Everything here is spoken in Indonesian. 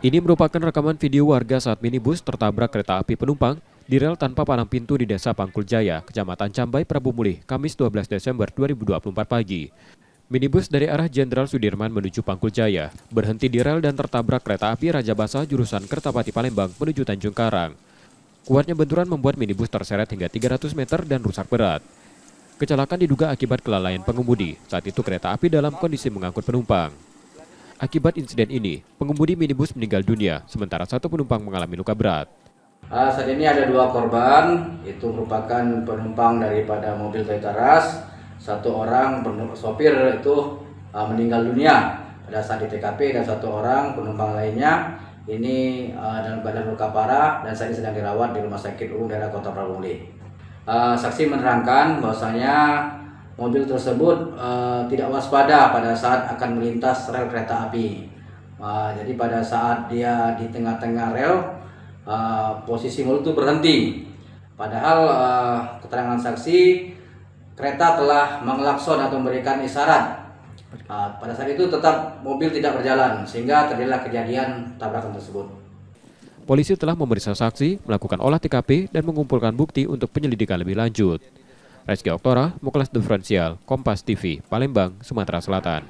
Ini merupakan rekaman video warga saat minibus tertabrak kereta api penumpang di rel tanpa palang pintu di Desa Pangkul Jaya, Kecamatan Cambai, Prabu Mulih, Kamis 12 Desember 2024 pagi. Minibus dari arah Jenderal Sudirman menuju Pangkul Jaya berhenti di rel dan tertabrak kereta api Raja Basa jurusan Kertapati Palembang menuju Tanjung Karang. Kuatnya benturan membuat minibus terseret hingga 300 meter dan rusak berat. Kecelakaan diduga akibat kelalaian pengemudi. Saat itu kereta api dalam kondisi mengangkut penumpang. Akibat insiden ini, pengemudi minibus meninggal dunia, sementara satu penumpang mengalami luka berat. Saat ini ada 2 korban, itu merupakan penumpang daripada mobil Toyota Rush. Satu orang sopir itu meninggal dunia pada saat di TKP, dan satu orang penumpang lainnya ini dalam keadaan luka parah dan saat ini sedang dirawat di Rumah Sakit Umum Daerah Kota Prabu Mulih. Saksi menerangkan bahwasanya mobil tersebut tidak waspada pada saat akan melintas rel kereta api. Jadi pada saat dia di tengah-tengah rel, posisi mobil itu berhenti. Padahal keterangan saksi, kereta telah mengelakson atau memberikan isyarat. Pada saat itu tetap mobil tidak berjalan sehingga terjadilah kejadian tabrakan tersebut. Polisi telah memeriksa saksi, melakukan olah TKP, dan mengumpulkan bukti untuk penyelidikan lebih lanjut. Reski Oktora, Muklas Diferensial, Kompas TV, Palembang, Sumatera Selatan.